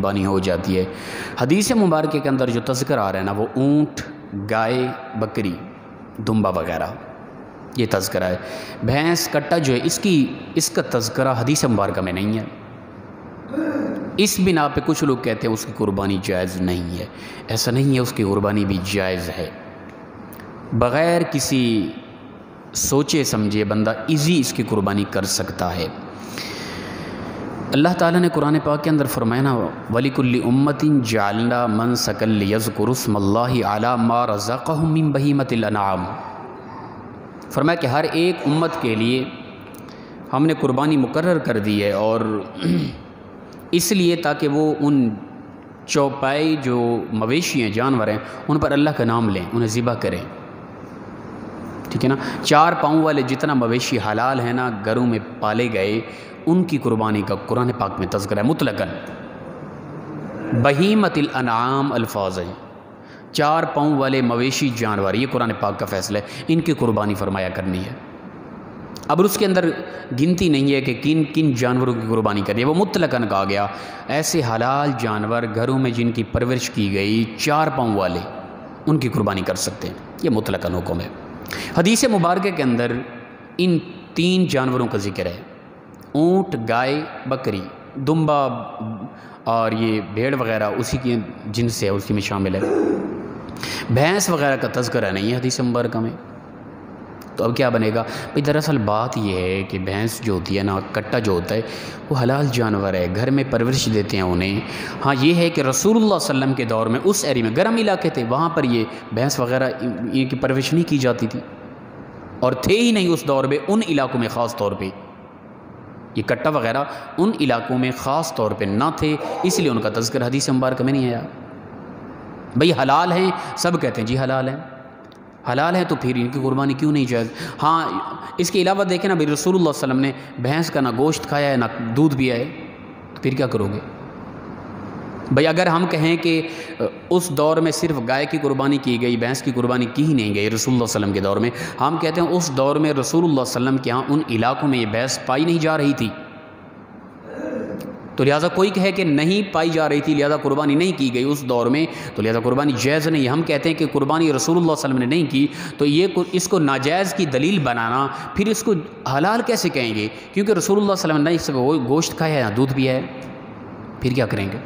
قربانی ہو جاتی ہے۔ حدیث مبارکہ کے اندر جو تذکر آ رہا ہے نا وہ اونٹ، گائے، بکری، دمبا وغیرہ یہ تذکرہ ہے۔ بھینس، کٹا جو ہے اس کا تذکرہ حدیث مبارکہ میں نہیں ہے۔ اس بنا پہ کچھ لوگ کہتے ہیں اس کی قربانی جائز نہیں ہے۔ ایسا نہیں ہے، اس کی قربانی بھی جائز ہے۔ بغیر کسی سوچے سمجھے بندہ ایزی اس کی قربانی کر سکتا ہے۔ اللہ تعالیٰ نے قرآن پاک کے اندر فرمایا نا وَلِكُلِّ أُمَّةٍ جَعَلْنَا مَنْسَكًا لِيَذْكُرُوا اسْمَ اللَّهِ عَلَى مَا رَزَقَهُم مِّن بَهِيمَةِ الْأَنْعَامِ۔ فرمایا کہ ہر ایک امت کے لیے ہم نے قربانی مقرر کر دی ہے، اور اس لیے تاکہ وہ ان چوپائی جو مویشی ہیں، جانور ہیں، ان پر اللہ کا نام لیں، انہیں ذبح کریں، ٹھیک ہے نا۔ 4 پاؤں والے جتنا مویشی حلال ہیں نا گھروں میں پالے گئے، ان کی قربانی کا قرآن پاک میں تذکرہ ہے مطلقاً۔ بہیمۃ الانعام الفاظ ہیں، 4 پاؤں والے مویشی جانور، یہ قرآن پاک کا فیصلہ ہے، ان کی قربانی فرمایا کرنی ہے۔ اب اس کے اندر گنتی نہیں ہے کہ کن کن جانوروں کی قربانی کرنی ہے، وہ مطلقاً کہا گیا ایسے حلال جانور گھروں میں جن کی پرورش کی گئی 4 پاؤں والے، ان کی قربانی کر سکتے ہیں، یہ مطلقاً حکم ہے۔ حدیث مبارکہ کے اندر ان 3 جانوروں کا ذکر ہے، اونٹ، گائے، بکری، دمبا اور یہ بھیڑ وغیرہ اسی کی جنس سے ہے، اسی میں شامل ہے۔ بھینس وغیرہ کا تذکرہ نہیں ہے حدیث مبارکہ میں۔ تو اب کیا بنے گا بھئی؟ دراصل بات یہ ہے کہ بھینس جو ہوتی ہے نا، کٹا جو ہوتا ہے وہ حلال جانور ہے، گھر میں پرورش دیتے ہیں انہیں۔ ہاں یہ ہے کہ رسول اللہ صلی اللہ علیہ وسلم کے دور میں اس ایریا میں گرم علاقے تھے، وہاں پر یہ بھینس وغیرہ ان کی پرورش نہیں کی جاتی تھی، اور تھے ہی نہیں اس دور میں ان علاقوں میں، خاص طور پہ یہ کٹا وغیرہ ان علاقوں میں خاص طور پہ نہ تھے، اس لیے ان کا تذکر حدیث مبارکہ میں نہیں آیا۔ بھئی حلال ہیں، سب کہتے ہیں جی حلال ہیں، حلال ہیں، تو پھر ان کی قربانی کیوں نہیں جائز؟ ہاں اس کے علاوہ دیکھیں نا بھئی رسول اللہ صلی اللہ علیہ وسلم نے بھینس کا نہ گوشت کھایا ہے نہ دودھ پیا ہے، تو پھر کیا کرو گے؟ بھئی اگر ہم کہیں کہ اس دور میں صرف گائے کی قربانی کی گئی، بھینس کی قربانی کی ہی نہیں گئی رسول اللہ صلی اللہ علیہ وسلم کے دور میں، ہم کہتے ہیں اس دور میں رسول اللہ صلی اللہ علیہ وسلم کے ہاں ان علاقوں میں یہ بھینس پائی نہیں جا رہی تھی، تو لہٰذا کوئی کہے کہ نہیں پائی جا رہی تھی لہٰذا قربانی نہیں کی گئی اس دور میں، تو لہٰذا قربانی جائز نہیں۔ ہم کہتے ہیں کہ قربانی رسول اللہ صلی اللہ علیہ وسلم نے نہیں کی، تو اس کو ناجائز کی دلیل بنانا، پھر اس کو حلال کیسے کہیں گے؟ کیونکہ رسول اللہ صلی اللہ علیہ وسلم نے اس گوشت کھایا ہے یا دودھ پیا ہے، پھر کیا کریں گے؟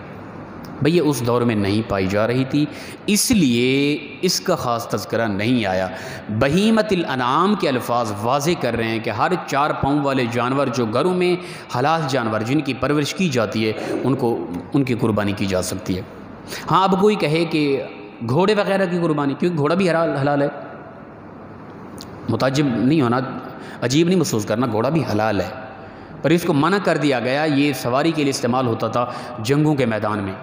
بھئی یہ اس دور میں نہیں پائی جا رہی تھی، اس لیے اس کا خاص تذکرہ نہیں آیا۔ بہیمۃ الانعام کے الفاظ واضح کر رہے ہیں کہ ہر 4 پاؤں والے جانور جو گھروں میں حلال جانور جن کی پرورش کی جاتی ہے ان کی قربانی کی جا سکتی ہے۔ ہاں اب کوئی کہے کہ گھوڑے وغیرہ کی قربانی، کیونکہ گھوڑا بھی حلال ہے، متعجب نہیں ہونا، عجیب نہیں محسوس کرنا، گھوڑا بھی حلال ہے، پر اس کو منع کر دیا گیا، یہ سواری کے لیے استعمال ہوتا تھا جنگوں کے میدان میں،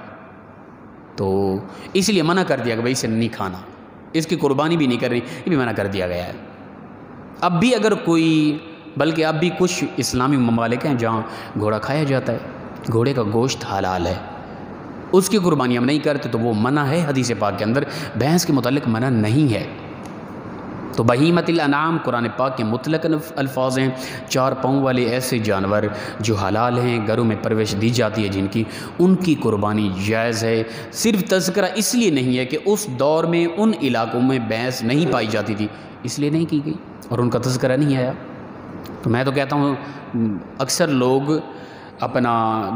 تو اس لیے منع کر دیا کہ بھائی اسے نہیں کھانا، اس کی قربانی بھی نہیں کرنی، یہ بھی منع کر دیا گیا ہے۔ اب بھی اگر کوئی، بلکہ اب بھی کچھ اسلامی ممالک ہیں جہاں گھوڑا کھایا جاتا ہے، گھوڑے کا گوشت حلال ہے، اس کی قربانی ہم نہیں کرتے، تو وہ منع ہے حدیث پاک کے اندر، بھینس کے متعلق منع نہیں ہے۔ تو بہیمۃ الانعام قرآن پاک کے مطلق الفاظ ہیں، 4 پاؤں والے ایسے جانور جو حلال ہیں، گھروں میں پرورش دی جاتی ہے جن کی، ان کی قربانی جائز ہے۔ صرف تذکرہ اس لیے نہیں ہے کہ اس دور میں ان علاقوں میں بھینس نہیں پائی جاتی تھی، اس لیے نہیں کی گئی اور ان کا تذکرہ نہیں آیا۔ تو میں تو کہتا ہوں اکثر لوگ اپنا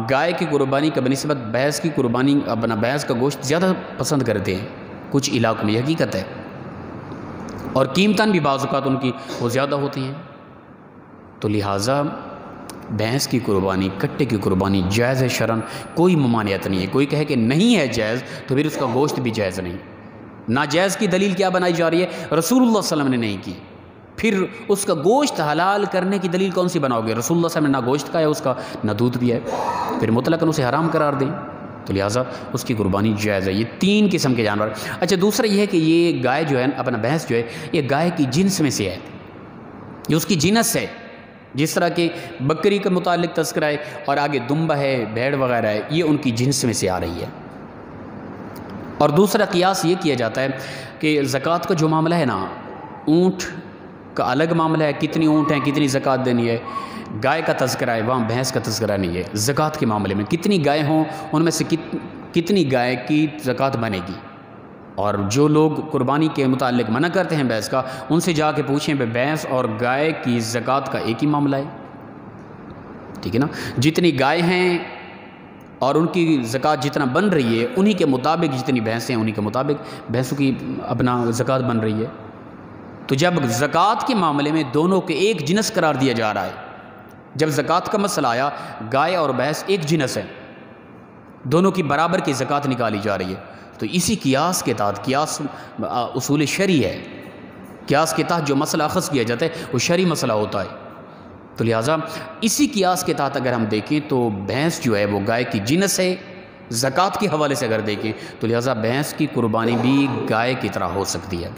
گائے کی قربانی کا بنسبت بھینس کی قربانی، اپنا بھینس کا گوشت زیادہ پسند کرتے ہیں کچھ علاقوں میں، یہ حقیقت ہے، اور قیمتاً بھی بعض اوقات ان کی وہ زیادہ ہوتی ہیں، تو لہٰذا بھینس کی قربانی، کٹے کی قربانی جائز ہے شرعاً، کوئی ممانعت نہیں ہے۔ کوئی کہے کہ نہیں ہے جائز تو پھر اس کا گوشت بھی جائز نہیں۔ ناجائز کی دلیل کیا بنائی جا رہی ہے؟ رسول اللہ صلی اللہ علیہ وسلم نے نہیں کی، پھر اس کا گوشت حلال کرنے کی دلیل کون سی بناؤ گے؟ رسول اللہ صلی اللہ علیہ وسلم نے نہ گوشت کھایا اس کا، نہ دودھ پیا ہے، پھر مطلقاً اسے حرام قرار دیں، تو لہٰذا اس کی قربانی جائز ہے۔ یہ 3 قسم کے جانور۔ اچھا دوسرا یہ ہے کہ یہ گائے جو ہے، اپنا بھینس جو ہے، یہ گائے کی جنس میں سے ہے، یہ اس کی جنس ہے، جس طرح کہ بکری کے متعلق تذکرہ ہے اور آگے دمبا ہے، بھیڑ وغیرہ ہے، یہ ان کی جنس میں سے آ رہی ہے۔ اور دوسرا قیاس یہ کیا جاتا ہے کہ زکوٰۃ کا جو معاملہ ہے نا، اونٹ، کا الگ معاملہ ہے، کتنی اونٹ ہیں، کتنی زکوٰۃ دینی ہے۔ گائے کا تذکرہ ہے، وہاں بھینس کا تذکرہ نہیں ہے۔ زکوٰۃ کے معاملے میں کتنی گائے ہوں، ان میں سے کتنی گائے کی زکوٰۃ بنے گی۔ اور جو لوگ قربانی کے متعلق منع کرتے ہیں بھینس کا، ان سے جا کے پوچھیں کہ بھینس اور گائے کی زکوٰۃ کا ایک ہی معاملہ ہے، ٹھیک ہے نا۔ جتنی گائے ہیں اور ان کی زکوٰۃ جتنا بن رہی ہے، انہی کے مطابق جتنی بھینسیں ہیں انہی کے مطابق بھینسوں کی اپنا زکوٰۃ بن رہی ہے۔ تو جب زکوٰۃ کے معاملے میں دونوں کے ایک جنس قرار دیا جا رہا ہے، جب زکوٰۃ کا مسئلہ آیا، گائے اور بھینس ایک جنس ہے، دونوں کی برابر کی زکوٰۃ نکالی جا رہی ہے، تو اسی قیاس کے تحت، قیاس اصول شرعی ہے، قیاس کے تحت جو مسئلہ اخذ کیا جاتا ہے وہ شرعی مسئلہ ہوتا ہے۔ تو لہٰذا اسی قیاس کے تحت اگر ہم دیکھیں تو بھینس جو ہے وہ گائے کی جنس ہے، زکوٰۃ کے حوالے سے اگر دیکھیں تو لہٰذا بھینس کی قربانی بھی گائے کی طرح ہو سکتی ہے۔